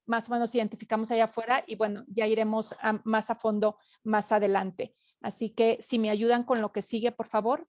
más o menos identificamos allá afuera y bueno, ya iremos más a fondo más adelante. Así que si me ayudan con lo que sigue, por favor.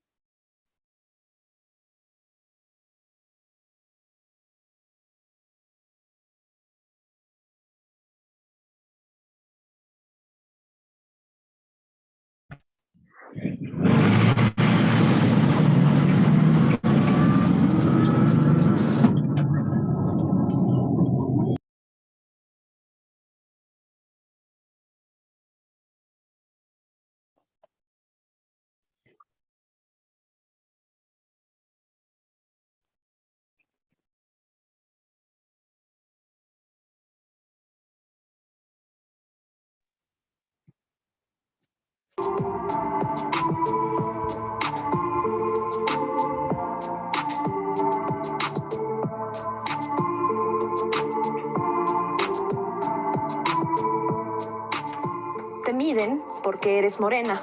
Te miden porque eres morena.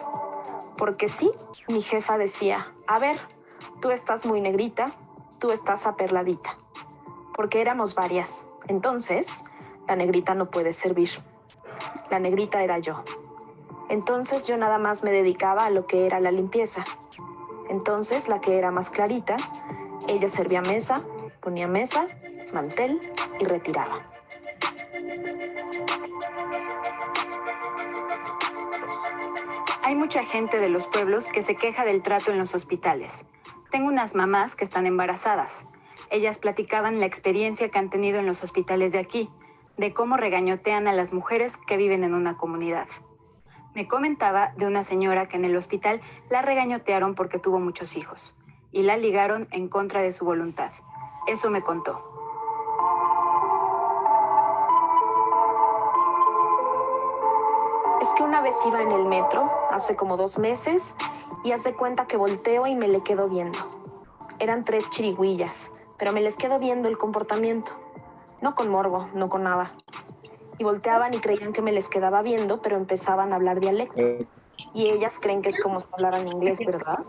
Porque sí, mi jefa decía, a ver, tú estás muy negrita, tú estás aperladita. Porque éramos varias. Entonces, la negrita no puede servir. La negrita era yo. Entonces yo nada más me dedicaba a lo que era la limpieza. Entonces la que era más clarita, ella servía mesa, ponía mesa, mantel y retiraba. Hay mucha gente de los pueblos que se queja del trato en los hospitales. Tengo unas mamás que están embarazadas. Ellas platicaban la experiencia que han tenido en los hospitales de aquí, de cómo regañotean a las mujeres que viven en una comunidad. Me comentaba de una señora que en el hospital la regañotearon porque tuvo muchos hijos y la ligaron en contra de su voluntad. Eso me contó. Es que una vez iba en el metro, hace como 2 meses, y haz de cuenta que volteo y me le quedo viendo. Eran 3 chirigüillas, pero me les quedo viendo el comportamiento. No con morbo, no con nada. Y volteaban y creían que me les quedaba viendo, pero empezaban a hablar dialecto. Y ellas creen que es como si hablaran inglés, ¿verdad?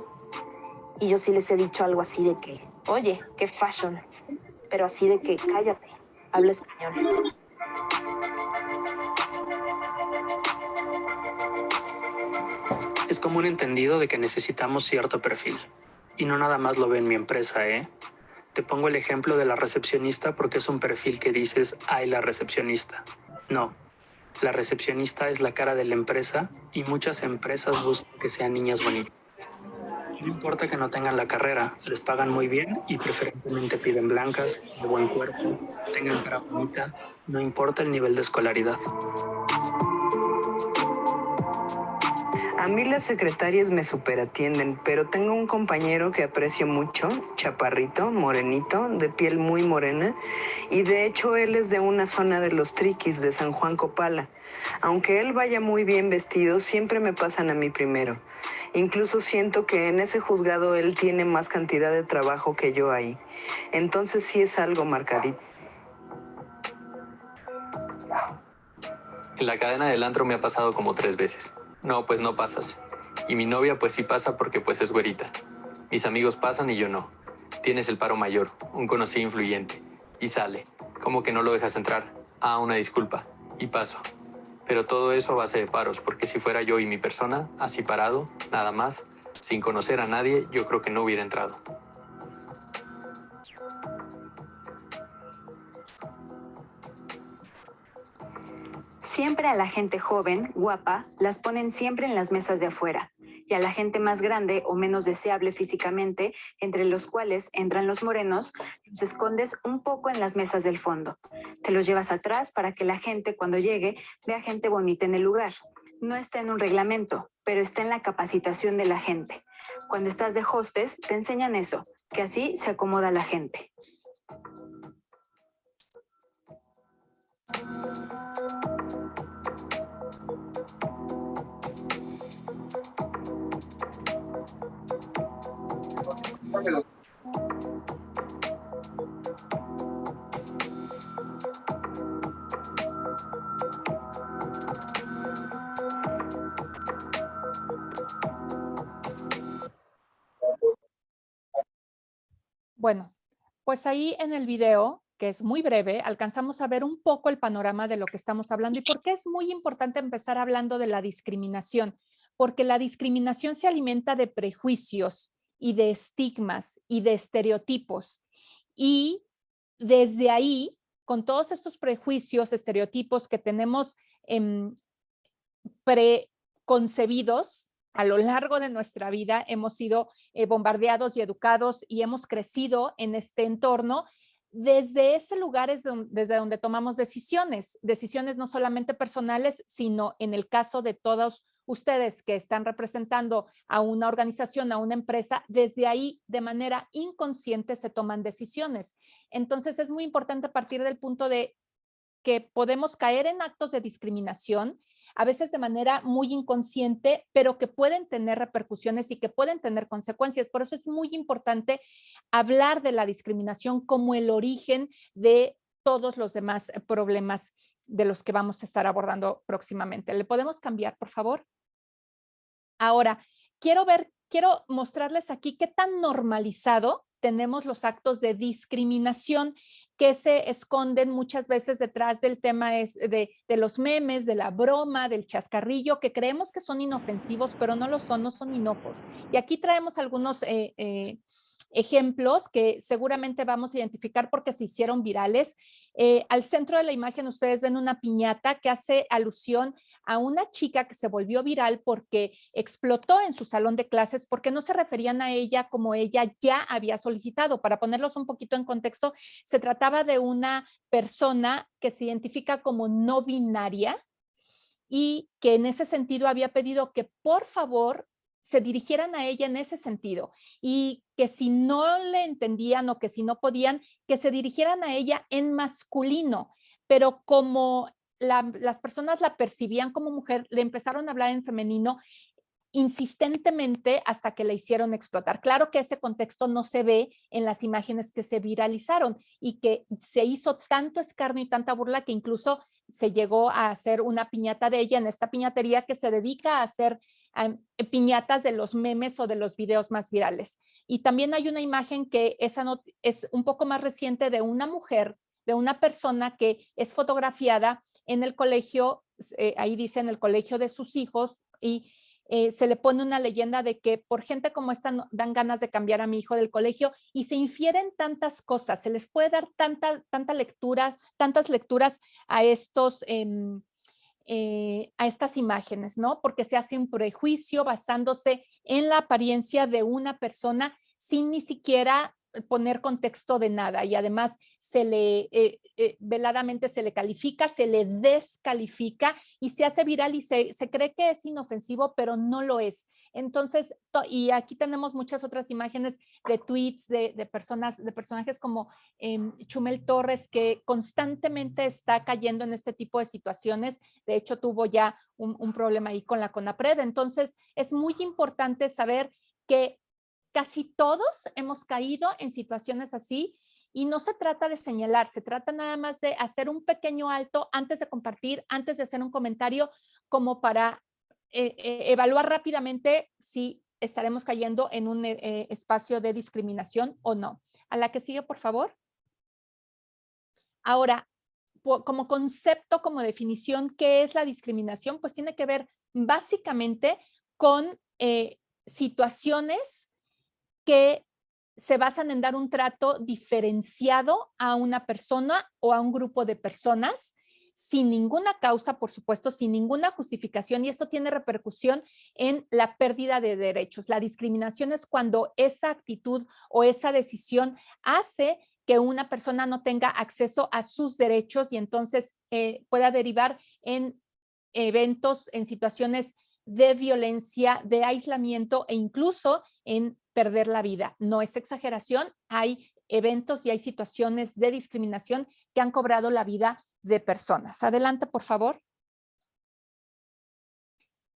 Y yo sí les he dicho algo así de que, oye, qué fashion. Pero así de que, cállate, habla español. Es común entendido de que necesitamos cierto perfil. Y no nada más lo ve en mi empresa, ¿eh? Te pongo el ejemplo de la recepcionista porque es un perfil que dices, ay, la recepcionista. No, la recepcionista es la cara de la empresa y muchas empresas buscan que sean niñas bonitas. No importa que no tengan la carrera, les pagan muy bien y preferentemente piden blancas, de buen cuerpo, tengan cara bonita, no importa el nivel de escolaridad. A mí las secretarias me superatienden, pero tengo un compañero que aprecio mucho, chaparrito, morenito, de piel muy morena, y de hecho él es de una zona de los Triquis, de San Juan Copala. Aunque él vaya muy bien vestido, siempre me pasan a mí primero. Incluso siento que en ese juzgado él tiene más cantidad de trabajo que yo ahí. Entonces sí es algo marcadito. En la cadena del antro me ha pasado como 3 veces. No, pues no pasas. Y mi novia pues sí pasa porque pues es güerita. Mis amigos pasan y yo no. Tienes el paro mayor, un conocido influyente. Y sale. ¿Cómo que no lo dejas entrar? Ah, una disculpa. Y paso. Pero todo eso a base de paros, porque si fuera yo y mi persona, así parado, nada más, sin conocer a nadie, yo creo que no hubiera entrado. Siempre a la gente joven, guapa, las ponen siempre en las mesas de afuera, y a la gente más grande o menos deseable físicamente, entre los cuales entran los morenos, los escondes un poco en las mesas del fondo. Te los llevas atrás para que la gente cuando llegue vea gente bonita en el lugar. No está en un reglamento, pero está en la capacitación de la gente. Cuando estás de hostess te enseñan eso, que así se acomoda la gente. Bueno, pues ahí en el video que es muy breve, alcanzamos a ver un poco el panorama de lo que estamos hablando y por qué es muy importante empezar hablando de la discriminación, porque la discriminación se alimenta de prejuicios y de estigmas y de estereotipos. Y desde ahí, con todos estos prejuicios, estereotipos que tenemos preconcebidos a lo largo de nuestra vida, hemos sido bombardeados y educados y hemos crecido en este entorno. Desde ese lugar es desde donde tomamos decisiones no solamente personales, sino en el caso de todos ustedes que están representando a una organización, a una empresa, desde ahí de manera inconsciente se toman decisiones. Entonces es muy importante partir del punto de que podemos caer en actos de discriminación, a veces de manera muy inconsciente, pero que pueden tener repercusiones y que pueden tener consecuencias. Por eso es muy importante hablar de la discriminación como el origen de todos los demás problemas de los que vamos a estar abordando próximamente. ¿Le podemos cambiar, por favor? Ahora, quiero mostrarles aquí qué tan normalizado tenemos los actos de discriminación que se esconden muchas veces detrás del tema de los memes, de la broma, del chascarrillo, que creemos que son inofensivos, pero no lo son, no son inocuos. Y aquí traemos algunos ejemplos que seguramente vamos a identificar porque se hicieron virales. Al centro de la imagen ustedes ven una piñata que hace alusión a una chica que se volvió viral porque explotó en su salón de clases porque no se referían a ella como ella ya había solicitado. Para ponerlos un poquito en contexto, se trataba de una persona que se identifica como no binaria y que en ese sentido había pedido que por favor se dirigieran a ella en ese sentido y que si no le entendían o que si no podían, que se dirigieran a ella en masculino, pero como las personas la percibían como mujer, le empezaron a hablar en femenino insistentemente hasta que la hicieron explotar. Claro que ese contexto no se ve en las imágenes que se viralizaron y que se hizo tanto escarnio y tanta burla que incluso se llegó a hacer una piñata de ella en esta piñatería que se dedica a hacer piñatas de los memes o de los videos más virales. Y también hay una imagen que esa no, es un poco más reciente de una mujer, de una persona que es fotografiada en el colegio, ahí dice en el colegio de sus hijos y se le pone una leyenda de que por gente como esta no, dan ganas de cambiar a mi hijo del colegio y se infieren tantas cosas, se les puede dar tantas lecturas a estos a estas imágenes, ¿no? Porque se hace un prejuicio basándose en la apariencia de una persona sin ni siquiera poner contexto de nada y además se le veladamente se le califica, se le descalifica y se hace viral y se cree que es inofensivo, pero no lo es. Entonces, y aquí tenemos muchas otras imágenes de tweets de personajes como Chumel Torres, que constantemente está cayendo en este tipo de situaciones. De hecho, tuvo ya un problema ahí con la CONAPRED. Entonces, es muy importante saber que casi todos hemos caído en situaciones así y no se trata de señalar, se trata nada más de hacer un pequeño alto antes de compartir, antes de hacer un comentario, como para evaluar rápidamente si estaremos cayendo en un espacio de discriminación o no. A la que sigue, por favor. Ahora, como concepto, como definición, ¿qué es la discriminación? Pues tiene que ver básicamente con situaciones que se basan en dar un trato diferenciado a una persona o a un grupo de personas sin ninguna causa, por supuesto, sin ninguna justificación, y esto tiene repercusión en la pérdida de derechos. La discriminación es cuando esa actitud o esa decisión hace que una persona no tenga acceso a sus derechos y entonces pueda derivar en eventos, en situaciones de violencia, de aislamiento e incluso en perder la vida. No es exageración, hay eventos y hay situaciones de discriminación que han cobrado la vida de personas. Adelante, por favor.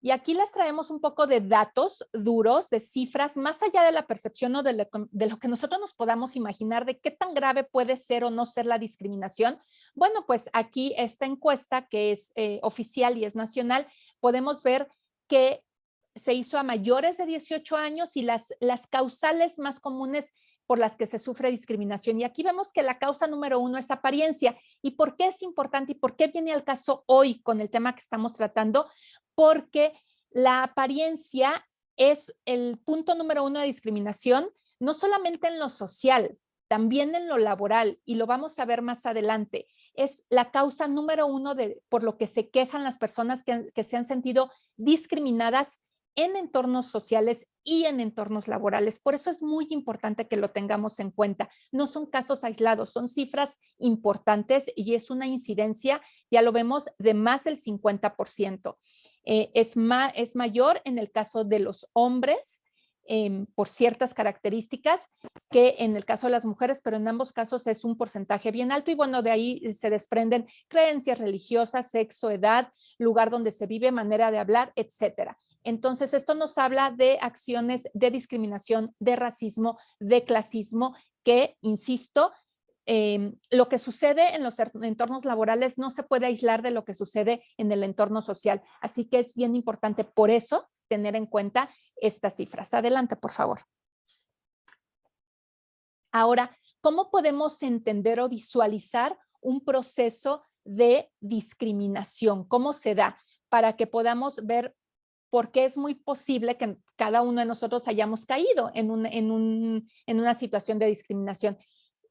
Y aquí les traemos un poco de datos duros, de cifras, más allá de la percepción o de lo que nosotros nos podamos imaginar de qué tan grave puede ser o no ser la discriminación. Bueno, pues aquí esta encuesta que es oficial y es nacional, podemos ver que se hizo a mayores de 18 años y las causales más comunes por las que se sufre discriminación. Y aquí vemos que la causa número 1 es apariencia. ¿Y por qué es importante y por qué viene al caso hoy con el tema que estamos tratando? Porque la apariencia es el punto número 1 de discriminación, no solamente en lo social, también en lo laboral, y lo vamos a ver más adelante. Es la causa número 1 por lo que se quejan las personas que se han sentido discriminadas en entornos sociales y en entornos laborales. Por eso es muy importante que lo tengamos en cuenta. No son casos aislados, son cifras importantes y es una incidencia, ya lo vemos, de más del 50%. Es mayor en el caso de los hombres, por ciertas características, que en el caso de las mujeres, pero en ambos casos es un porcentaje bien alto y bueno, de ahí se desprenden creencias religiosas, sexo, edad, lugar donde se vive, manera de hablar, etcétera. Entonces, esto nos habla de acciones de discriminación, de racismo, de clasismo, que, insisto, lo que sucede en los entornos laborales no se puede aislar de lo que sucede en el entorno social. Así que es bien importante, por eso, tener en cuenta estas cifras. Adelante, por favor. Ahora, ¿cómo podemos entender o visualizar un proceso de discriminación? ¿Cómo se da? Para que podamos ver por qué es muy posible que cada uno de nosotros hayamos caído en una situación de discriminación.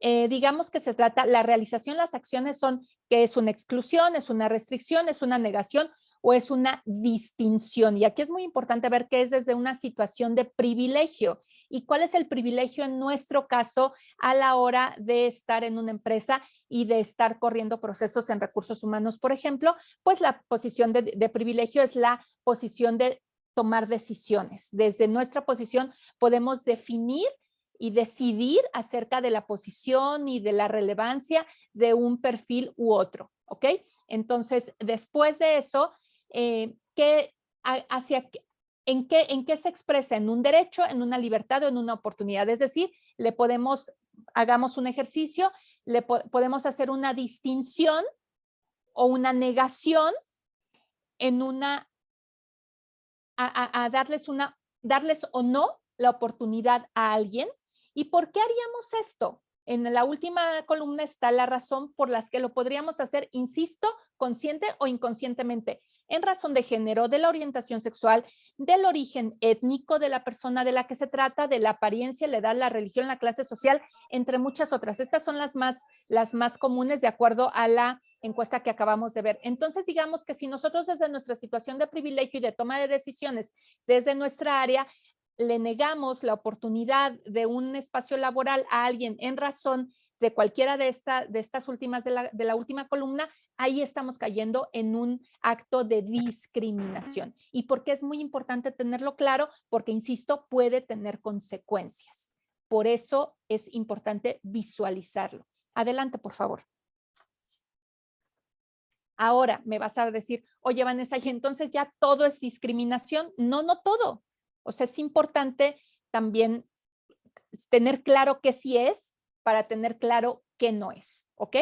Digamos que se trata, la realización, las acciones son que es una exclusión, es una restricción, es una negación o es una distinción. Y aquí es muy importante ver que es desde una situación de privilegio. ¿Y cuál es el privilegio en nuestro caso a la hora de estar en una empresa y de estar corriendo procesos en recursos humanos? Por ejemplo, pues la posición de privilegio es la posición de tomar decisiones. Desde nuestra posición podemos definir y decidir acerca de la posición y de la relevancia de un perfil u otro, ¿ok? Entonces, después de eso, ¿en qué se expresa? ¿En un derecho, en una libertad o en una oportunidad? Es decir, hagamos un ejercicio, podemos hacer una distinción o una negación en darles o no la oportunidad a alguien. ¿Y por qué haríamos esto? En la última columna está la razón por las que lo podríamos hacer, insisto, consciente o inconscientemente, en razón de género, de la orientación sexual, del origen étnico de la persona de la que se trata, de la apariencia, la edad, la religión, la clase social, entre muchas otras. Estas son las más comunes de acuerdo a la encuesta que acabamos de ver. Entonces, digamos que si nosotros desde nuestra situación de privilegio y de toma de decisiones desde nuestra área, le negamos la oportunidad de un espacio laboral a alguien en razón de cualquiera de estas últimas de la última columna, ahí estamos cayendo en un acto de discriminación. ¿Y por qué es muy importante tenerlo claro? Porque, insisto, puede tener consecuencias. Por eso es importante visualizarlo. Adelante, por favor. Ahora me vas a decir, oye, Vanessa, ¿y entonces ya todo es discriminación? No, no todo. O sea, es importante también tener claro qué sí es para tener claro qué no es, ¿ok?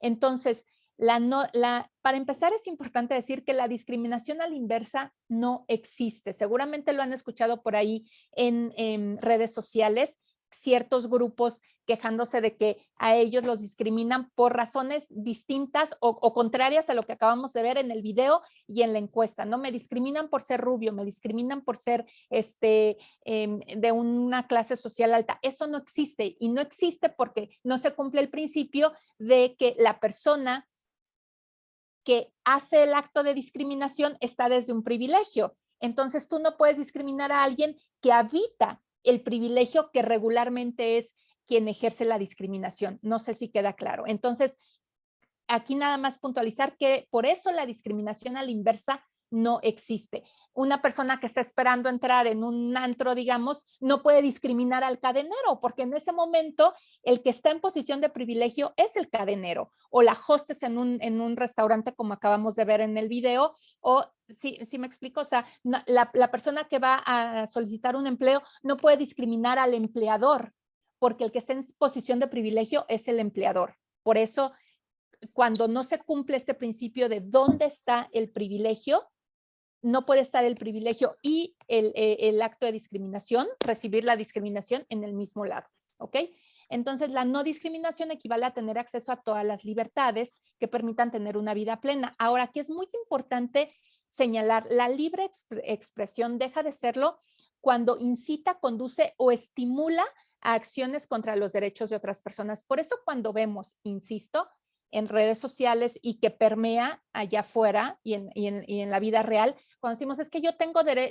Entonces, para empezar es importante decir que la discriminación a la inversa no existe. Seguramente lo han escuchado por ahí en redes sociales, ciertos grupos quejándose de que a ellos los discriminan por razones distintas o contrarias a lo que acabamos de ver en el video y en la encuesta, ¿no? Me discriminan por ser rubio, me discriminan por ser de una clase social alta. Eso no existe y no existe porque no se cumple el principio de que la persona que hace el acto de discriminación está desde un privilegio. Entonces tú no puedes discriminar a alguien que habita el privilegio que regularmente es quien ejerce la discriminación. No sé si queda claro. Entonces, aquí nada más puntualizar que por eso la discriminación a la inversa no existe. Una persona que está esperando entrar en un antro, digamos, no puede discriminar al cadenero, porque en ese momento el que está en posición de privilegio es el cadenero, o la hostess en un restaurante, como acabamos de ver en el video, o sí me explico, o sea, la persona que va a solicitar un empleo no puede discriminar al empleador, porque el que está en posición de privilegio es el empleador. Por eso, cuando no se cumple este principio de dónde está el privilegio, no puede estar el privilegio y el acto de discriminación, recibir la discriminación en el mismo lado. ¿ok? Entonces, la no discriminación equivale a tener acceso a todas las libertades que permitan tener una vida plena. Ahora, aquí es muy importante señalar, la libre expresión deja de serlo cuando incita, conduce o estimula a acciones contra los derechos de otras personas. Por eso cuando vemos, insisto, en redes sociales y que permea allá afuera y en la vida real, cuando decimos es que yo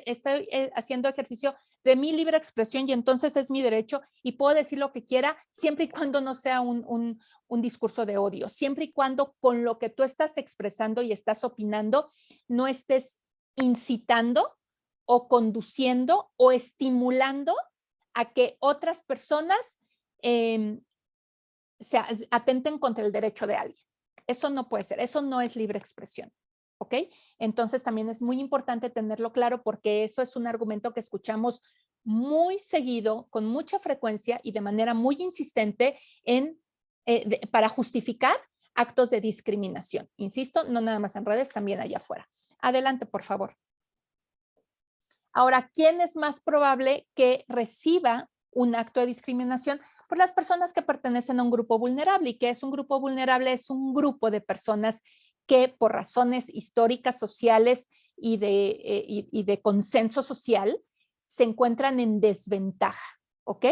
estoy haciendo ejercicio de mi libre expresión y entonces es mi derecho y puedo decir lo que quiera siempre y cuando no sea un discurso de odio, siempre y cuando con lo que tú estás expresando y estás opinando no estés incitando o conduciendo o estimulando a que otras personas se atenten contra el derecho de alguien. Eso no puede ser, eso no es libre expresión, ¿ok? Entonces también es muy importante tenerlo claro porque eso es un argumento que escuchamos muy seguido, con mucha frecuencia y de manera muy insistente para justificar actos de discriminación. Insisto, no nada más en redes, también allá afuera. Adelante, por favor. Ahora, ¿quién es más probable que reciba un acto de discriminación? Por las personas que pertenecen a un grupo vulnerable. ¿Y qué es un grupo vulnerable? Es un grupo de personas que por razones históricas, sociales y de consenso social se encuentran en desventaja, ¿ok?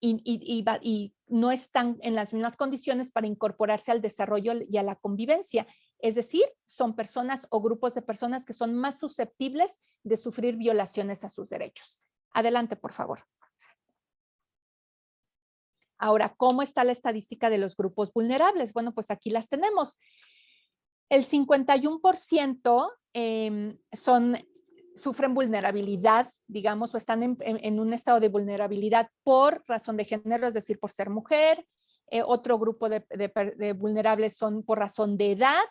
Y no están en las mismas condiciones para incorporarse al desarrollo y a la convivencia. Es decir, son personas o grupos de personas que son más susceptibles de sufrir violaciones a sus derechos. Adelante, por favor. Ahora, ¿cómo está la estadística de los grupos vulnerables? Bueno, pues aquí las tenemos. El 51% sufren vulnerabilidad, digamos, o están en un estado de vulnerabilidad por razón de género, es decir, por ser mujer. Otro grupo de vulnerables son por razón de edad,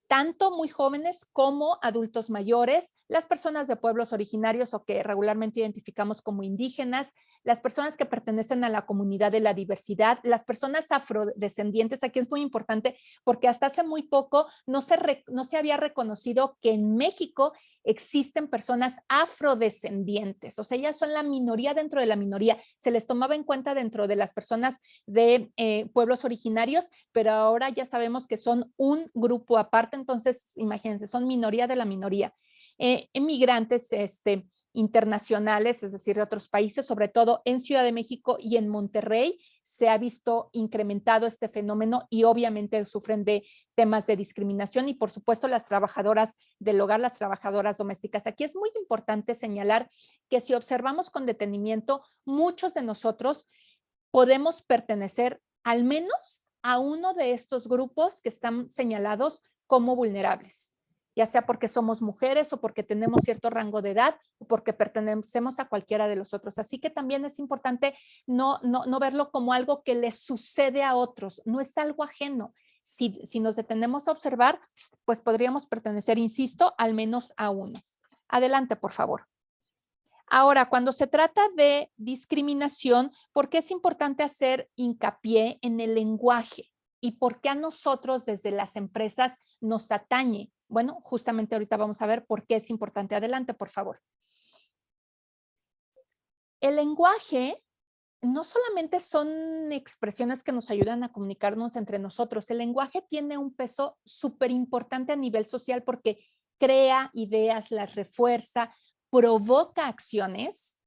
tanto muy jóvenes como adultos mayores, las personas de pueblos originarios o que regularmente identificamos como indígenas, las personas que pertenecen a la comunidad de la diversidad, las personas afrodescendientes. Aquí es muy importante porque hasta hace muy poco no se había reconocido que en México existen personas afrodescendientes, o sea, ellas son la minoría dentro de la minoría, se les tomaba en cuenta dentro de las personas de pueblos originarios, pero ahora ya sabemos que son un grupo aparte, entonces imagínense, son minoría de la minoría. Emigrantes internacionales, es decir, de otros países, sobre todo en Ciudad de México y en Monterrey, se ha visto incrementado este fenómeno y obviamente sufren de temas de discriminación y por supuesto las trabajadoras del hogar, las trabajadoras domésticas. Aquí es muy importante señalar que si observamos con detenimiento, muchos de nosotros podemos pertenecer al menos a uno de estos grupos que están señalados como vulnerables, ya sea porque somos mujeres o porque tenemos cierto rango de edad o porque pertenecemos a cualquiera de los otros. Así que también es importante no verlo como algo que les sucede a otros, no es algo ajeno. Si nos detenemos a observar, pues podríamos pertenecer, insisto, al menos a uno. Adelante, por favor. Ahora, cuando se trata de discriminación, ¿por qué es importante hacer hincapié en el lenguaje? ¿Y por qué a nosotros desde las empresas nos atañe? Bueno, justamente ahorita vamos a ver por qué es importante. Adelante, por favor. El lenguaje no solamente son expresiones que nos ayudan a comunicarnos entre nosotros. El lenguaje tiene un peso súper importante a nivel social porque crea ideas, las refuerza, provoca acciones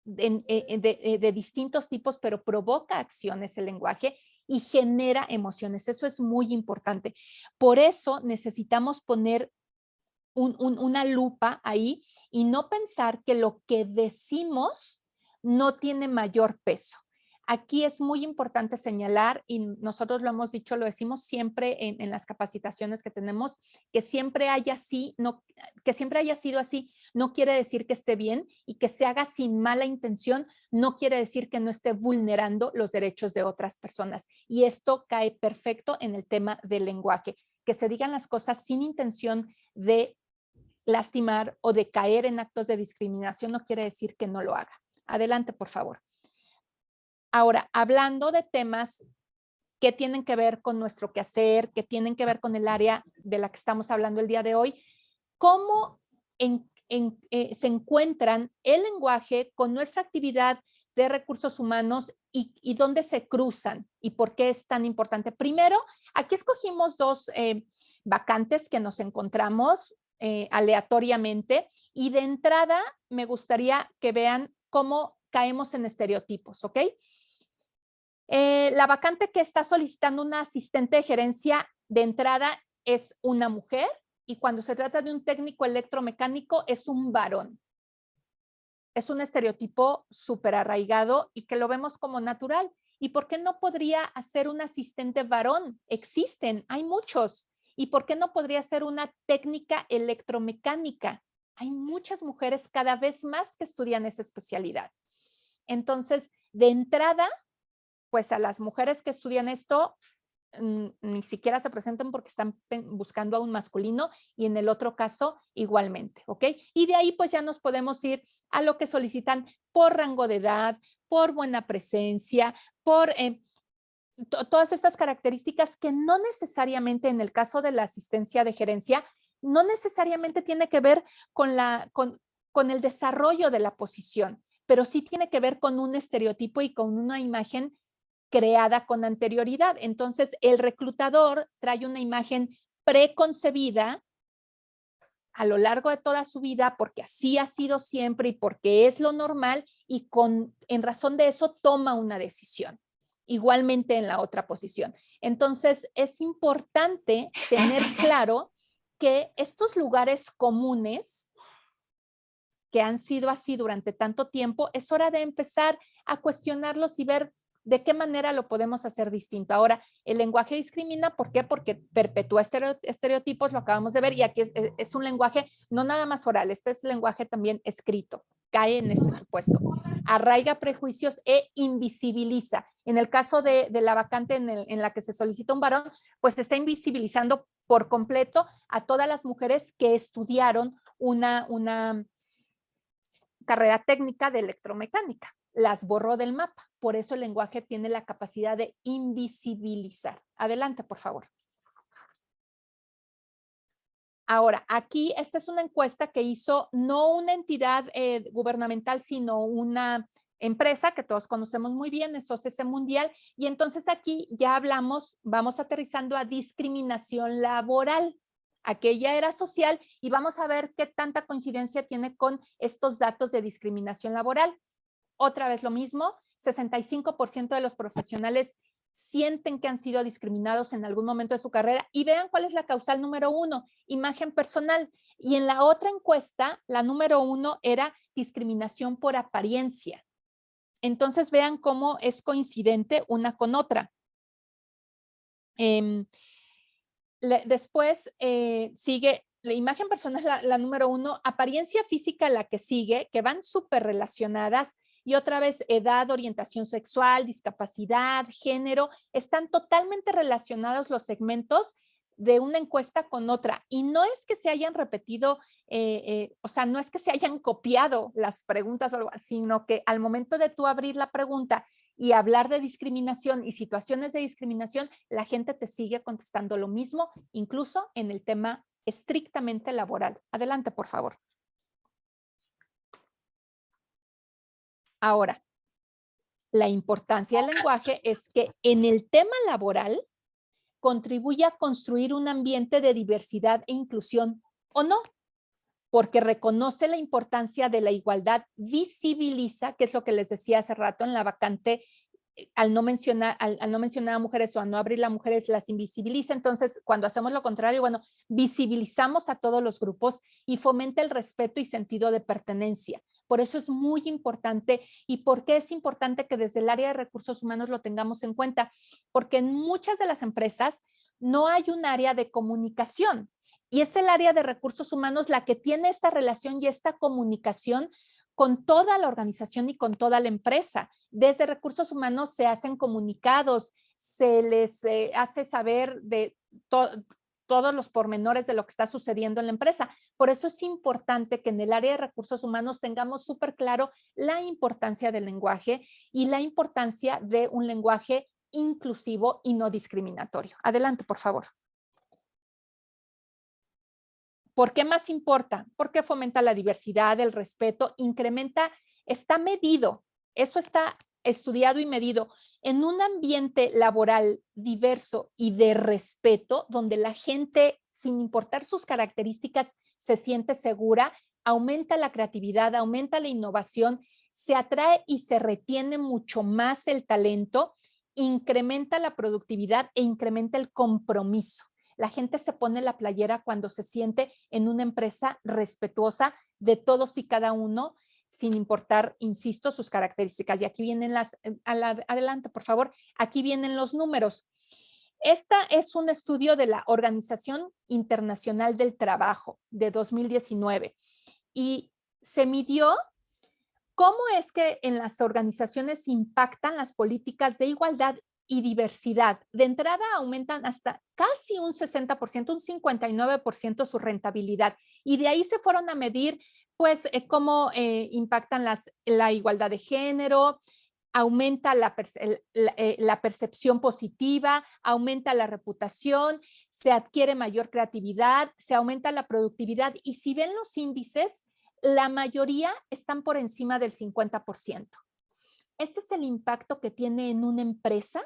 de distintos tipos, pero provoca acciones el lenguaje y genera emociones. Eso es muy importante. Por eso necesitamos poner una lupa ahí y no pensar que lo que decimos no tiene mayor peso. Aquí es muy importante señalar, y nosotros lo hemos dicho, lo decimos siempre en las capacitaciones que tenemos, que siempre haya que siempre haya sido así, no quiere decir que esté bien, y que se haga sin mala intención, no quiere decir que no esté vulnerando los derechos de otras personas. Y esto cae perfecto en el tema del lenguaje, que se digan las cosas sin intención de lastimar o de caer en actos de discriminación no quiere decir que no lo haga. Adelante, por favor. Ahora, hablando de temas que tienen que ver con nuestro quehacer, que tienen que ver con el área de la que estamos hablando el día de hoy, ¿cómo se encuentran el lenguaje con nuestra actividad de recursos humanos y dónde se cruzan y por qué es tan importante. Primero, aquí escogimos dos vacantes que nos encontramos aleatoriamente y de entrada me gustaría que vean cómo caemos en estereotipos, ¿ok? La vacante que está solicitando una asistente de gerencia de entrada es una mujer y cuando se trata de un técnico electromecánico es un varón. Es un estereotipo súper arraigado y que lo vemos como natural. ¿Y por qué no podría hacer un asistente varón? Existen, hay muchos. ¿Y por qué no podría ser una técnica electromecánica? Hay muchas mujeres cada vez más que estudian esa especialidad. Entonces, de entrada, pues a las mujeres que estudian esto, ni siquiera se presentan porque están buscando a un masculino y en el otro caso igualmente, ¿ok? Y de ahí pues ya nos podemos ir a lo que solicitan por rango de edad, por buena presencia, por todas estas características que no necesariamente en el caso de la asistencia de gerencia, no necesariamente tiene que ver con el desarrollo de la posición, pero sí tiene que ver con un estereotipo y con una imagen creada con anterioridad. Entonces, el reclutador trae una imagen preconcebida a lo largo de toda su vida porque así ha sido siempre y porque es lo normal y en razón de eso toma una decisión. Igualmente en la otra posición. Entonces, es importante tener claro que estos lugares comunes que han sido así durante tanto tiempo, es hora de empezar a cuestionarlos y ver de qué manera lo podemos hacer distinto. Ahora, el lenguaje discrimina, ¿por qué? Porque perpetúa estereotipos, lo acabamos de ver, y aquí es un lenguaje no nada más oral, este es lenguaje también escrito, cae en este supuesto. Arraiga prejuicios e invisibiliza. En el caso de la vacante en la que se solicita un varón, pues está invisibilizando por completo a todas las mujeres que estudiaron una carrera técnica de electromecánica. Las borró del mapa. Por eso el lenguaje tiene la capacidad de invisibilizar. Adelante, por favor. Ahora, aquí esta es una encuesta que hizo no una entidad gubernamental, sino una empresa que todos conocemos muy bien, es OCC Mundial, y entonces aquí ya hablamos, vamos aterrizando a discriminación laboral. Aquella era social y vamos a ver qué tanta coincidencia tiene con estos datos de discriminación laboral. Otra vez lo mismo, 65% de los profesionales sienten que han sido discriminados en algún momento de su carrera y vean cuál es la causal número 1, imagen personal. Y en la otra encuesta, la número 1 era discriminación por apariencia. Entonces vean cómo es coincidente una con otra. Después sigue la imagen personal, la número 1, apariencia física la que sigue, que van súper relacionadas. Y otra vez, edad, orientación sexual, discapacidad, género, están totalmente relacionados los segmentos de una encuesta con otra. Y no es que se hayan repetido, o sea, no es que se hayan copiado las preguntas, sino que al momento de tú abrir la pregunta y hablar de discriminación y situaciones de discriminación, la gente te sigue contestando lo mismo, incluso en el tema estrictamente laboral. Adelante, por favor. Ahora, la importancia del lenguaje es que en el tema laboral contribuye a construir un ambiente de diversidad e inclusión, ¿o no? Porque reconoce la importancia de la igualdad, visibiliza, que es lo que les decía hace rato en la vacante, al no mencionar a mujeres o a no abrir a mujeres, las invisibiliza. Entonces, cuando hacemos lo contrario, bueno, visibilizamos a todos los grupos y fomenta el respeto y sentido de pertenencia. Por eso es muy importante. ¿Y por qué es importante que desde el área de recursos humanos lo tengamos en cuenta? Porque en muchas de las empresas no hay un área de comunicación y es el área de recursos humanos la que tiene esta relación y esta comunicación con toda la organización y con toda la empresa. Desde recursos humanos se hacen comunicados, se les hace saber de todos los pormenores de lo que está sucediendo en la empresa. Por eso es importante que en el área de recursos humanos tengamos súper claro la importancia del lenguaje y la importancia de un lenguaje inclusivo y no discriminatorio. Adelante, por favor. ¿Por qué más importa? Porque fomenta la diversidad, el respeto, incrementa, está medido eso está estudiado y medido. En un ambiente laboral diverso y de respeto, donde la gente, sin importar sus características, se siente segura, aumenta la creatividad, aumenta la innovación, se atrae y se retiene mucho más el talento, incrementa la productividad e incrementa el compromiso. La gente se pone la playera cuando se siente en una empresa respetuosa de todos y cada uno, sin importar, insisto, sus características. Y aquí vienen adelante, por favor, aquí vienen los números. Esta es un estudio de la Organización Internacional del Trabajo de 2019 y se midió cómo es que en las organizaciones impactan las políticas de igualdad y diversidad. De entrada aumentan hasta casi un 60%, un 59% su rentabilidad. Y de ahí se fueron a medir pues cómo impactan la igualdad de género, aumenta la percepción positiva, aumenta la reputación, se adquiere mayor creatividad, se aumenta la productividad y si ven los índices, la mayoría están por encima del 50%. Este es el impacto que tiene en una empresa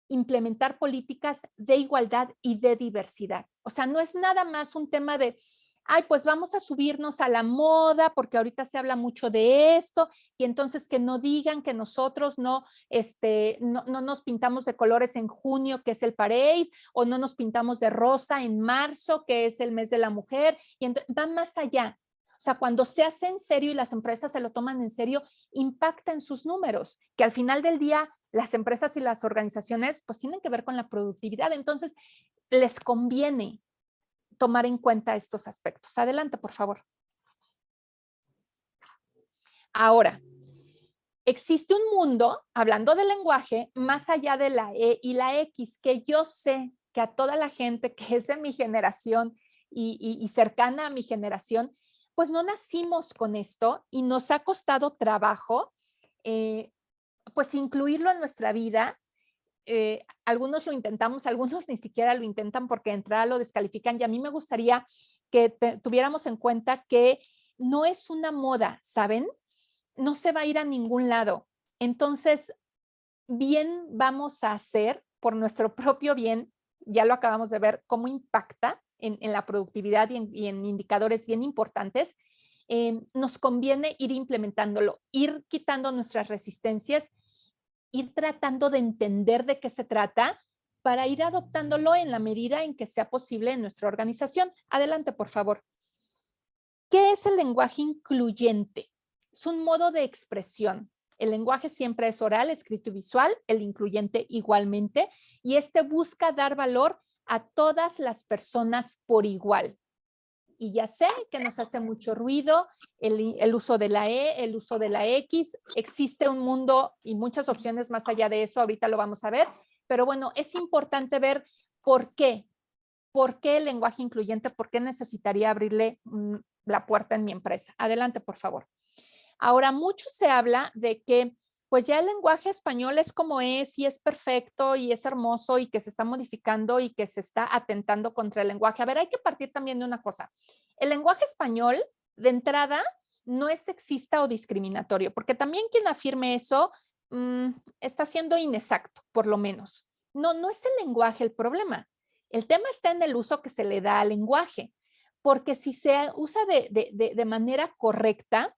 implementar políticas de igualdad y de diversidad. O sea, no es nada más un tema de, ay, pues vamos a subirnos a la moda porque ahorita se habla mucho de esto y entonces que no digan que nosotros no nos pintamos de colores en junio, que es el parade, o no nos pintamos de rosa en marzo, que es el mes de la mujer, y va más allá. O sea, cuando se hace en serio y las empresas se lo toman en serio, impacta en sus números, que al final del día las empresas y las organizaciones pues tienen que ver con la productividad. Entonces, les conviene tomar en cuenta estos aspectos. Adelante, por favor. Ahora, existe un mundo, hablando del lenguaje, más allá de la E y la X, que yo sé que a toda la gente que es de mi generación y cercana a mi generación, pues no nacimos con esto y nos ha costado trabajo, pues incluirlo en nuestra vida. Algunos lo intentamos, algunos ni siquiera lo intentan porque de entrada lo descalifican y a mí me gustaría que tuviéramos en cuenta que no es una moda, ¿saben? No se va a ir a ningún lado. Entonces, bien vamos a hacer por nuestro propio bien, ya lo acabamos de ver, cómo impacta en la productividad y en indicadores bien importantes. Nos conviene ir implementándolo, ir quitando nuestras resistencias, ir tratando de entender de qué se trata para ir adoptándolo en la medida en que sea posible en nuestra organización. Adelante, por favor. ¿Qué es el lenguaje incluyente? Es un modo de expresión. El lenguaje siempre es oral, escrito y visual, el incluyente igualmente, y este busca dar valor a todas las personas por igual. Y ya sé que nos hace mucho ruido el uso de la E, el uso de la X. Existe un mundo y muchas opciones más allá de eso, ahorita lo vamos a ver, pero bueno, es importante ver por qué. ¿Por qué el lenguaje incluyente? ¿Por qué necesitaría abrirle la puerta en mi empresa? Adelante, por favor. Ahora, mucho se habla de que pues ya el lenguaje español es como es y es perfecto y es hermoso y que se está modificando y que se está atentando contra el lenguaje. A ver, hay que partir también de una cosa. El lenguaje español, de entrada, no es sexista o discriminatorio, porque también quien afirme eso está siendo inexacto, por lo menos. No es el lenguaje el problema. El tema está en el uso que se le da al lenguaje, porque si se usa de manera correcta,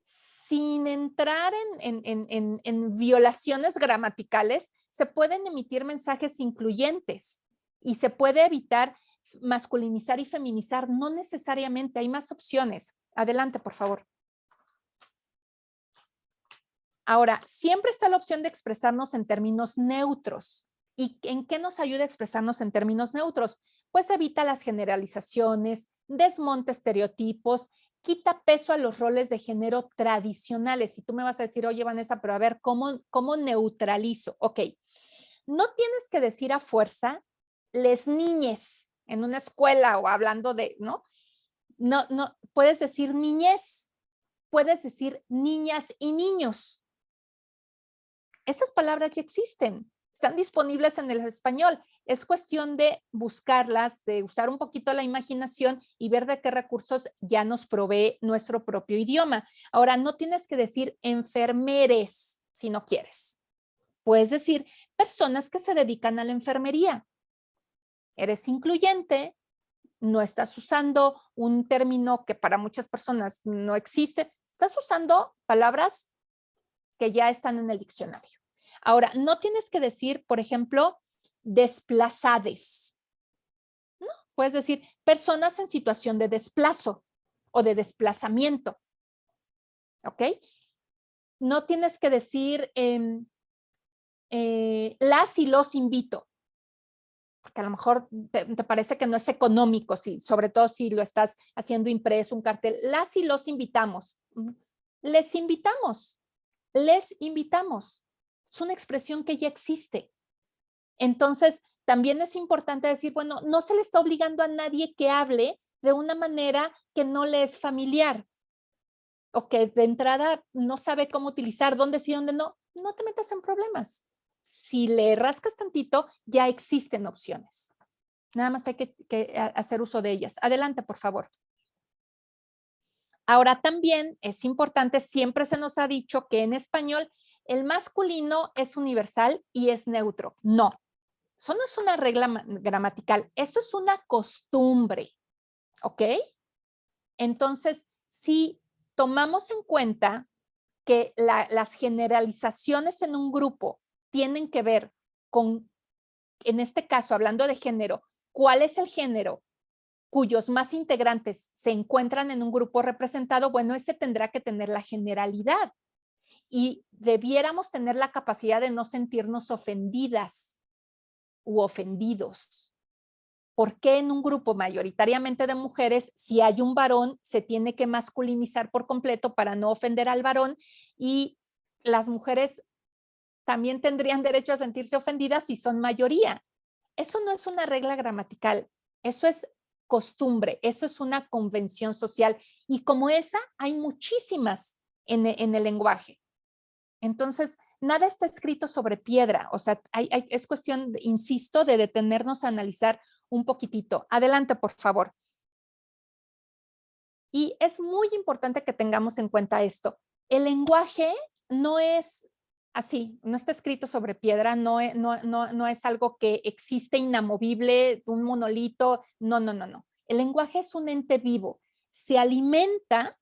sin entrar en violaciones gramaticales, se pueden emitir mensajes incluyentes y se puede evitar masculinizar y feminizar. No necesariamente, hay más opciones. Adelante, por favor. Ahora, siempre está la opción de expresarnos en términos neutros. ¿Y en qué nos ayuda a expresarnos en términos neutros? Pues evita las generalizaciones, desmonta estereotipos, quita peso a los roles de género tradicionales. Y tú me vas a decir, oye, Vanessa, pero a ver, ¿cómo neutralizo? Ok, no tienes que decir a fuerza les niñes en una escuela o hablando de, ¿no? No, puedes decir niñez, puedes decir niñas y niños. Esas palabras ya existen, están disponibles en el español. es cuestión de buscarlas, de usar un poquito la imaginación y ver de qué recursos ya nos provee nuestro propio idioma. Ahora, no tienes que decir enfermeres si no quieres. Puedes decir personas que se dedican a la enfermería. Eres incluyente, no estás usando un término que para muchas personas no existe, estás usando palabras que ya están en el diccionario. Ahora, no tienes que decir, por ejemplo, desplazades. ¿No? Puedes decir personas en situación de desplazo o de desplazamiento. ¿Ok? No tienes que decir las y los invito, porque a lo mejor te parece que no es económico, sobre todo si lo estás haciendo impreso, un cartel. Las y los invitamos. Les invitamos. Les invitamos. Es una expresión que ya existe. Entonces, también es importante decir, bueno, no se le está obligando a nadie que hable de una manera que no le es familiar o que de entrada no sabe cómo utilizar, dónde sí, dónde no. No te metas en problemas. Si le rascas tantito, ya existen opciones. Nada más hay que hacer uso de ellas. Adelante, por favor. Ahora también es importante, siempre se nos ha dicho que en español el masculino es universal y es neutro. No, eso no es una regla gramatical, eso es una costumbre, ¿ok? Entonces, si tomamos en cuenta que las generalizaciones en un grupo tienen que ver con, en este caso, hablando de género, ¿cuál es el género cuyos más integrantes se encuentran en un grupo representado? Bueno, ese tendrá que tener la generalidad y debiéramos tener la capacidad de no sentirnos ofendidas u ofendidos. ¿Por qué en un grupo mayoritariamente de mujeres, si hay un varón, se tiene que masculinizar por completo para no ofender al varón y las mujeres también tendrían derecho a sentirse ofendidas si son mayoría? Eso no es una regla gramatical, eso es costumbre, eso es una convención social y como esa hay muchísimas en el lenguaje. Entonces, nada está escrito sobre piedra, o sea, es cuestión, insisto, de detenernos a analizar un poquitito. Adelante, por favor. Y es muy importante que tengamos en cuenta esto. El lenguaje no es así, no está escrito sobre piedra, no es algo que existe inamovible, un monolito, no. El lenguaje es un ente vivo, se alimenta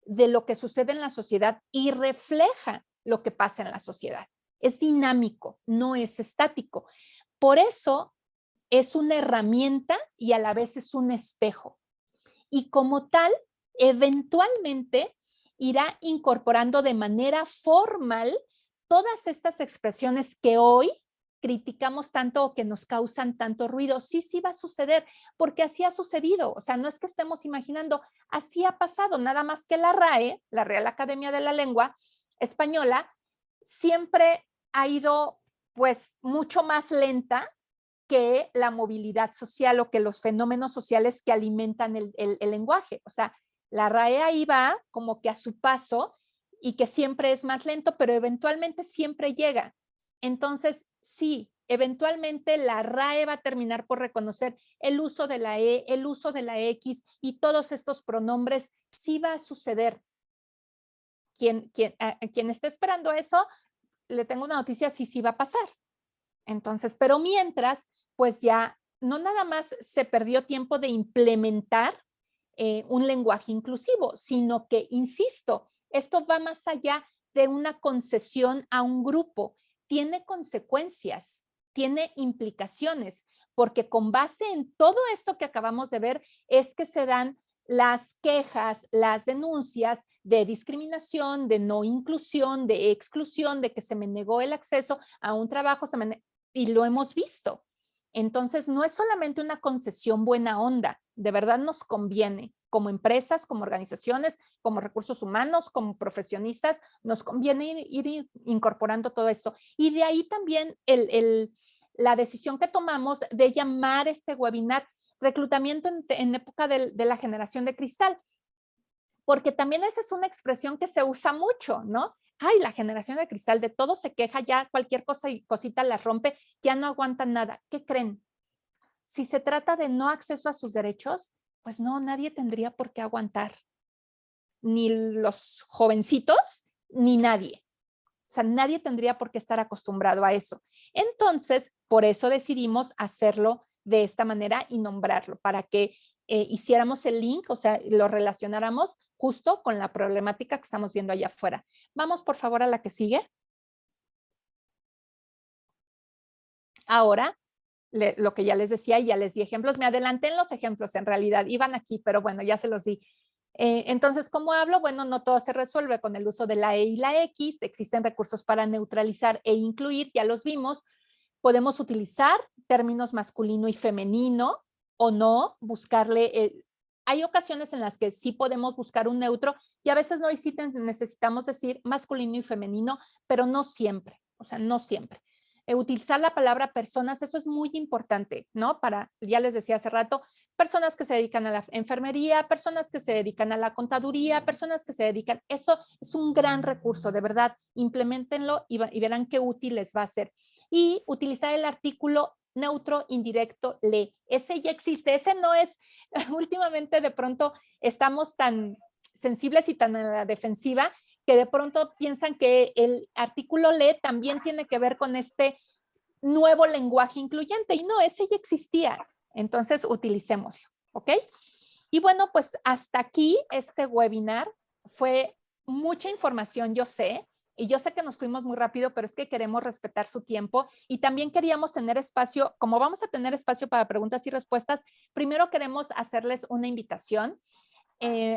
de lo que sucede en la sociedad y refleja lo que pasa en la sociedad. Es dinámico, no es estático. Por eso es una herramienta y a la vez es un espejo. Y como tal, eventualmente irá incorporando de manera formal todas estas expresiones que hoy criticamos tanto o que nos causan tanto ruido. Sí va a suceder, porque así ha sucedido. O sea, no es que estemos imaginando, así ha pasado, nada más que la RAE, la Real Academia de la Lengua Española, siempre ha ido pues mucho más lenta que la movilidad social o que los fenómenos sociales que alimentan el lenguaje. O sea, la RAE ahí va como que a su paso y que siempre es más lento, pero eventualmente siempre llega. Entonces, sí, eventualmente la RAE va a terminar por reconocer el uso de la E, el uso de la X y todos estos pronombres. Sí va a suceder. Quien esté esperando eso, le tengo una noticia, sí va a pasar. Entonces, pero mientras, pues ya no nada más se perdió tiempo de implementar un lenguaje inclusivo, sino que, insisto, esto va más allá de una concesión a un grupo, tiene consecuencias, tiene implicaciones, porque con base en todo esto que acabamos de ver es que se dan las quejas, las denuncias de discriminación, de no inclusión, de exclusión, de que se me negó el acceso a un trabajo, y lo hemos visto. Entonces, no es solamente una concesión buena onda, de verdad nos conviene, como empresas, como organizaciones, como recursos humanos, como profesionistas, nos conviene ir incorporando todo esto. Y de ahí también la decisión que tomamos de llamar este webinar reclutamiento en época de la generación de cristal, porque también esa es una expresión que se usa mucho, ¿no? ay, la generación de cristal de todo se queja, ya cualquier cosa y cosita la rompe, ya no aguantan nada. ¿Qué creen? Si se trata de no acceso a sus derechos, pues no, nadie tendría por qué aguantar. Ni los jovencitos, ni nadie. O sea, nadie tendría por qué estar acostumbrado a eso. Entonces, por eso decidimos hacerlo de esta manera y nombrarlo, para que hiciéramos el link, o sea, lo relacionáramos justo con la problemática que estamos viendo allá afuera. Vamos, por favor, a la que sigue. Ahora, lo que ya les decía, ya les di ejemplos. Me adelanté en los ejemplos, en realidad. Iban aquí, pero bueno, ya se los di. Entonces, ¿cómo hablo? Bueno, no todo se resuelve con el uso de la E y la X. Existen recursos para neutralizar e incluir, ya los vimos. Podemos utilizar términos masculino y femenino o no, buscarle. Hay ocasiones en las que sí podemos buscar un neutro y a veces no necesitamos decir masculino y femenino, pero no siempre, o sea, no siempre. Utilizar la palabra personas, eso es muy importante, ¿no? Ya les decía hace rato, personas que se dedican a la enfermería, personas que se dedican a la contaduría, personas que se dedican, eso es un gran recurso, de verdad, implementenlo y verán qué útil les va a ser. Y utilizar el artículo neutro, indirecto, le. Ese ya existe, ese no es, últimamente de pronto estamos tan sensibles y tan a la defensiva que de pronto piensan que el artículo le también tiene que ver con este nuevo lenguaje incluyente y no, ese ya existía. Entonces, utilicémoslo, ¿ok? Y bueno, pues hasta aquí este webinar. Fue mucha información, yo sé, y yo sé que nos fuimos muy rápido, pero es que queremos respetar su tiempo y también queríamos tener espacio, como vamos a tener espacio para preguntas y respuestas, primero queremos hacerles una invitación.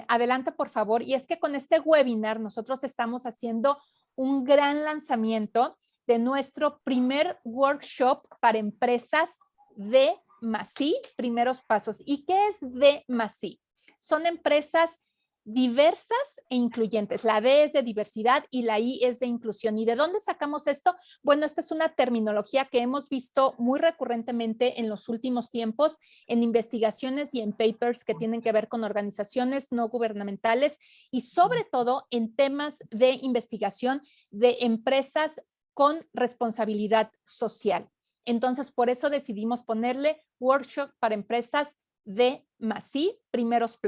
Adelante, por favor. Y es que con este webinar nosotros estamos haciendo un gran lanzamiento de nuestro primer workshop para empresas D+I, primeros pasos. ¿Y qué es D+I? Son empresas diversas e incluyentes. La D es de diversidad y la I es de inclusión. ¿Y de dónde sacamos esto? Bueno, esta es una terminología que hemos visto muy recurrentemente en los últimos tiempos en investigaciones y en papers que tienen que ver con organizaciones no gubernamentales y sobre todo en temas de investigación de empresas con responsabilidad social. Entonces, por eso decidimos ponerle workshop para empresas D+I, primeros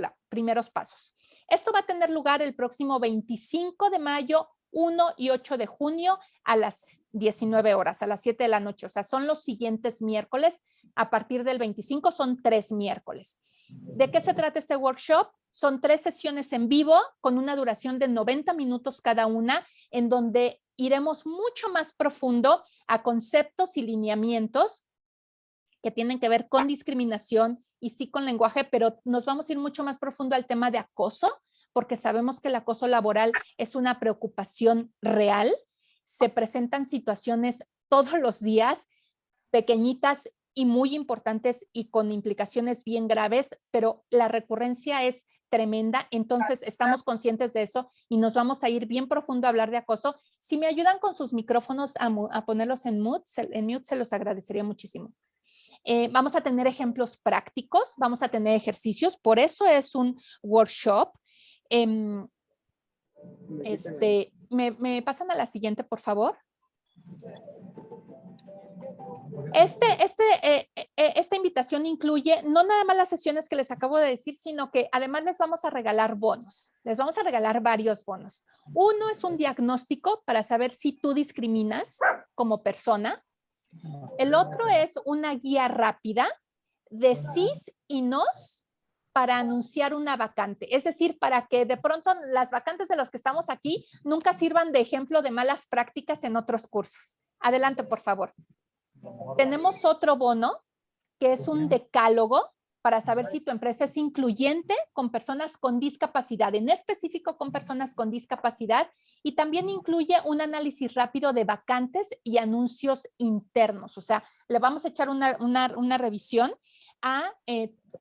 pasos. Esto va a tener lugar el próximo 25 de mayo, 1 y 8 de junio a las 19 horas, a las 7 de la noche. O sea, son los siguientes miércoles. A partir del 25 son 3 miércoles. ¿De qué se trata este workshop? Son 3 sesiones en vivo con una duración de 90 minutos cada una, en donde iremos mucho más profundo a conceptos y lineamientos que tienen que ver con discriminación y sí con lenguaje, pero nos vamos a ir mucho más profundo al tema de acoso, porque sabemos que el acoso laboral es una preocupación real. Se presentan situaciones todos los días, pequeñitas y muy importantes y con implicaciones bien graves, pero la recurrencia es tremenda, entonces estamos conscientes de eso y nos vamos a ir bien profundo a hablar de acoso. Si me ayudan con sus micrófonos a ponerlos en mute, se los agradecería muchísimo. Vamos a tener ejemplos prácticos, vamos a tener ejercicios, por eso es un workshop. ¿Me pasan a la siguiente, por favor? Esta invitación incluye no nada más las sesiones que les acabo de decir, sino que además les vamos a regalar bonos. Les vamos a regalar varios bonos. Uno es un diagnóstico para saber si tú discriminas como persona. El otro es una guía rápida de sís y nos para anunciar una vacante. Es decir, para que de pronto las vacantes de los que estamos aquí nunca sirvan de ejemplo de malas prácticas en otros cursos. Adelante, por favor. Tenemos otro bono que es un decálogo para saber si tu empresa es incluyente con personas con discapacidad, en específico con personas con discapacidad, y también incluye un análisis rápido de vacantes y anuncios internos. O sea, le vamos a echar una revisión a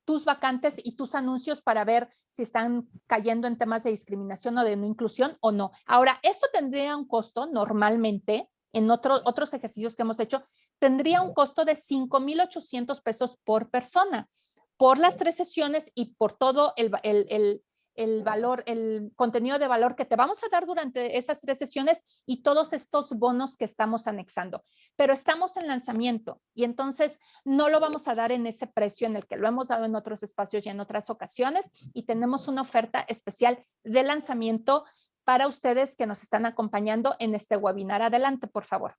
tus vacantes y tus anuncios para ver si están cayendo en temas de discriminación o de no inclusión o no. Ahora, esto tendría un costo normalmente, en otros ejercicios que hemos hecho, tendría un costo de 5,800 pesos por persona, por las 3 sesiones y por todo valor, el contenido de valor que te vamos a dar durante esas 3 sesiones y todos estos bonos que estamos anexando. Pero estamos en lanzamiento y entonces no lo vamos a dar en ese precio en el que lo hemos dado en otros espacios y en otras ocasiones, y tenemos una oferta especial de lanzamiento para ustedes que nos están acompañando en este webinar. Adelante, por favor.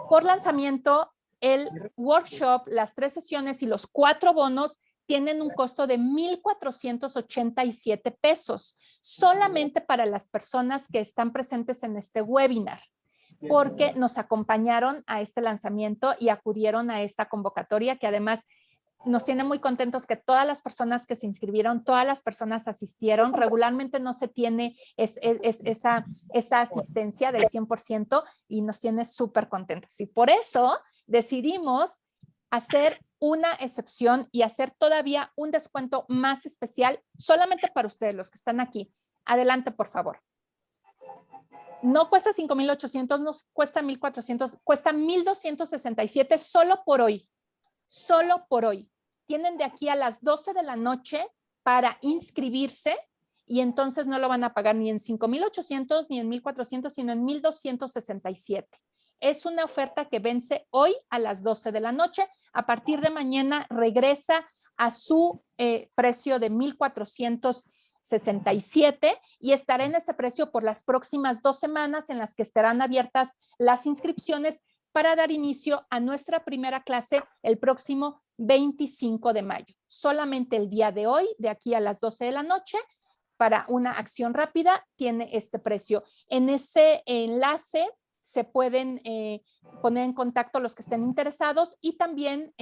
Por lanzamiento, el workshop, las 3 sesiones y los 4 bonos tienen un costo de 1,487 pesos, solamente para las personas que están presentes en este webinar, porque nos acompañaron a este lanzamiento y acudieron a esta convocatoria, que además nos tiene muy contentos que todas las personas que se inscribieron, todas las personas asistieron. Regularmente no se tiene esa asistencia del 100% y nos tiene súper contentos. Y por eso decidimos hacer una excepción y hacer todavía un descuento más especial solamente para ustedes, los que están aquí. Adelante, por favor. No cuesta 5,800, no cuesta 1,400, cuesta 1,267 solo por hoy. Solo por hoy. Tienen de aquí a las 12 de la noche para inscribirse y entonces no lo van a pagar ni en 5,800 ni en 1,400, sino en 1,267. Es una oferta que vence hoy a las 12 de la noche. A partir de mañana regresa a su precio de 1,467 y estará en ese precio por las próximas 2 semanas en las que estarán abiertas las inscripciones para dar inicio a nuestra primera clase el próximo 25 de mayo. Solamente el día de hoy, de aquí a las 12 de la noche, para una acción rápida, tiene este precio. En ese enlace se pueden poner en contacto los que estén interesados y también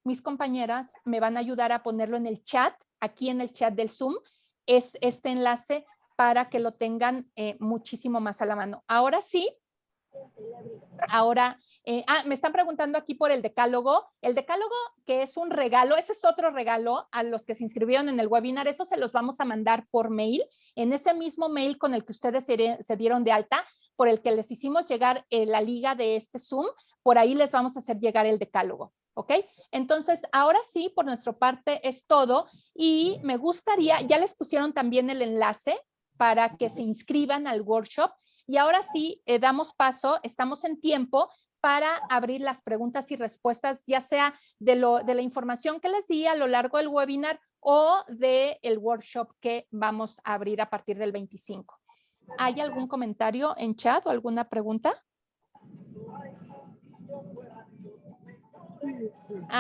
mis compañeras me van a ayudar a ponerlo en el chat, aquí en el chat del Zoom, es este enlace para que lo tengan muchísimo más a la mano. Ahora sí, me están preguntando aquí por el decálogo. El decálogo, que es un regalo, ese es otro regalo a los que se inscribieron en el webinar. Eso se los vamos a mandar por mail, en ese mismo mail con el que ustedes se dieron de alta, por el que les hicimos llegar la liga de este Zoom. Por ahí les vamos a hacer llegar el decálogo. ¿Ok? Entonces, ahora sí, por nuestra parte es todo. Y me gustaría, ya les pusieron también el enlace para que se inscriban al workshop. Y ahora sí, damos paso, estamos en tiempo para abrir las preguntas y respuestas, ya sea de la información que les di a lo largo del webinar o del workshop que vamos a abrir a partir del 25. ¿Hay algún comentario en chat o alguna pregunta?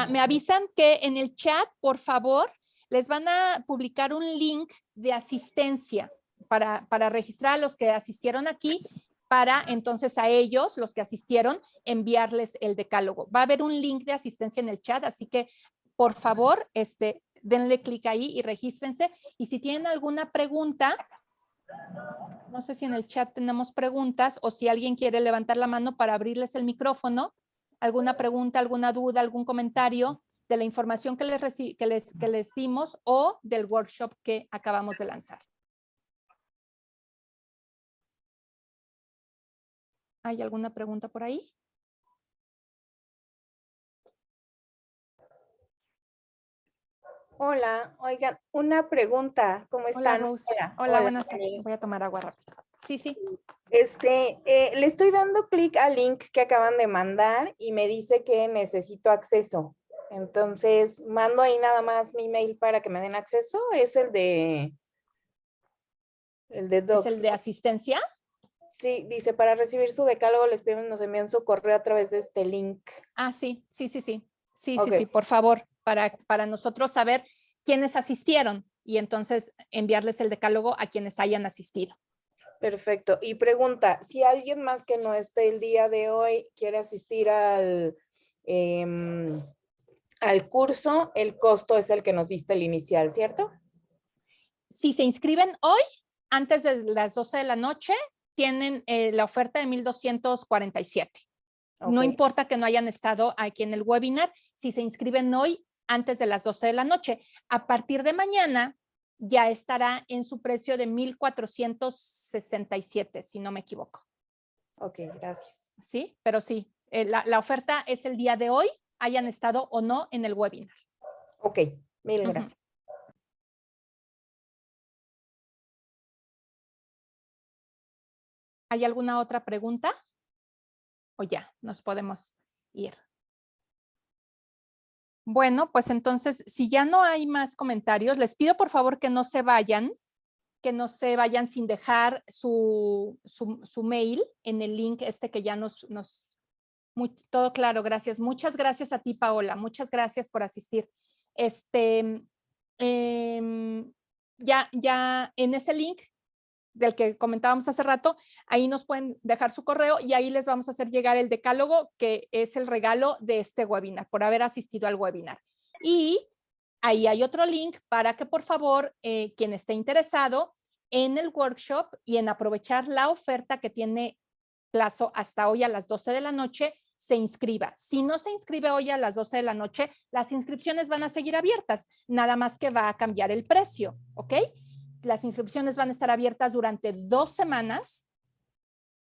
Me avisan que en el chat, por favor, les van a publicar un link de asistencia para registrar a los que asistieron aquí, para entonces a ellos, los que asistieron, enviarles el decálogo. Va a haber un link de asistencia en el chat, así que por favor, denle clic ahí y regístrense. Y si tienen alguna pregunta, no sé si en el chat tenemos preguntas o si alguien quiere levantar la mano para abrirles el micrófono, alguna pregunta, alguna duda, algún comentario de la información que les dimos o del workshop que acabamos de lanzar. ¿Hay alguna pregunta por ahí? Hola, oigan, una pregunta, ¿cómo están? Hola, Rose. Hola, buenas tardes. Voy a tomar agua rápido. Sí, sí. Le estoy dando clic al link que acaban de mandar y me dice que necesito acceso. Entonces, mando ahí nada más mi mail para que me den acceso. Es el de Docs. ¿Es el de asistencia? Sí, dice, para recibir su decálogo les pido nos envíen su correo a través de este link. Ah, sí. Sí, Okay. sí, por favor, para nosotros saber quiénes asistieron y entonces enviarles el decálogo a quienes hayan asistido. Perfecto. Y pregunta, si alguien más que no esté el día de hoy quiere asistir al curso, el costo es el que nos diste el inicial, ¿cierto? Si se inscriben hoy, antes de las 12 de la noche, tienen la oferta de 1,247. Okay. No importa que no hayan estado aquí en el webinar, si se inscriben hoy, antes de las 12 de la noche. A partir de mañana, ya estará en su precio de 1,467, si no me equivoco. Ok, gracias. Sí, pero sí, la oferta es el día de hoy, hayan estado o no en el webinar. Ok, mil gracias. ¿Hay alguna otra pregunta? O ya, nos podemos ir. Bueno, pues entonces, si ya no hay más comentarios, les pido por favor que no se vayan sin dejar su mail en el link que ya todo claro, gracias. Muchas gracias a ti, Paola. Muchas gracias por asistir. Ya en ese link del que comentábamos hace rato, ahí nos pueden dejar su correo y ahí les vamos a hacer llegar el decálogo, que es el regalo de este webinar, por haber asistido al webinar. Y ahí hay otro link para que por favor, quien esté interesado en el workshop y en aprovechar la oferta que tiene plazo hasta hoy a las 12 de la noche, se inscriba. Si no se inscribe hoy a las 12 de la noche, las inscripciones van a seguir abiertas, nada más que va a cambiar el precio, ¿ok? Las inscripciones van a estar abiertas durante 2 semanas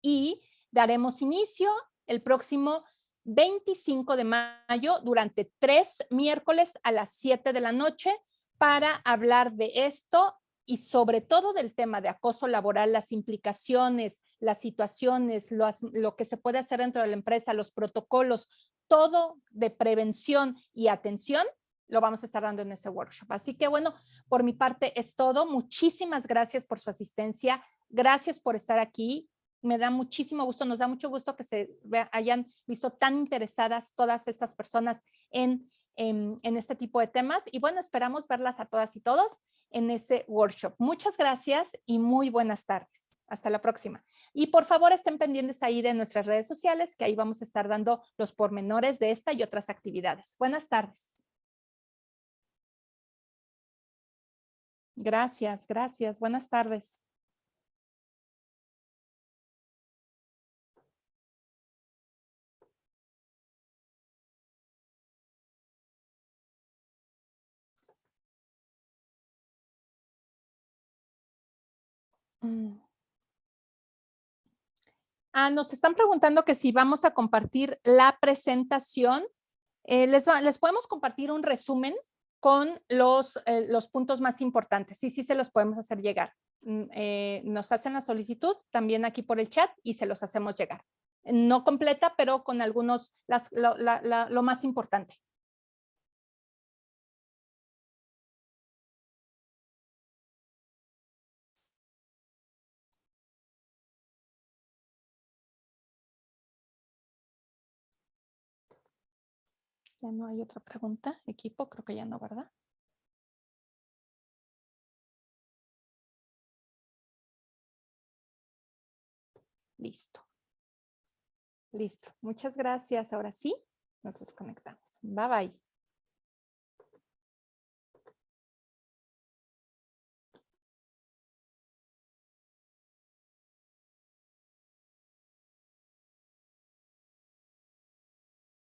y daremos inicio el próximo 25 de mayo durante 3 miércoles a las 7 de la noche para hablar de esto y sobre todo del tema de acoso laboral, las implicaciones, las situaciones, lo que se puede hacer dentro de la empresa, los protocolos, todo de prevención y atención, lo vamos a estar dando en ese workshop. Así que bueno, por mi parte es todo. Muchísimas gracias por su asistencia. Gracias por estar aquí. Me da muchísimo gusto, nos da mucho gusto que se hayan visto tan interesadas todas estas personas en este tipo de temas. Y bueno, esperamos verlas a todas y todos en ese workshop. Muchas gracias y muy buenas tardes. Hasta la próxima. Y por favor estén pendientes ahí de nuestras redes sociales, que ahí vamos a estar dando los pormenores de esta y otras actividades. Buenas tardes. Gracias, gracias. Buenas tardes. Nos están preguntando que si vamos a compartir la presentación. Les podemos compartir un resumen con los puntos más importantes. Sí, se los podemos hacer llegar. Nos hacen la solicitud también aquí por el chat y se los hacemos llegar. No completa, pero con algunos, lo más importante. Ya no hay otra pregunta. Equipo, creo que ya no, ¿verdad? Listo. Listo. Muchas gracias. Ahora sí, nos desconectamos. Bye, bye.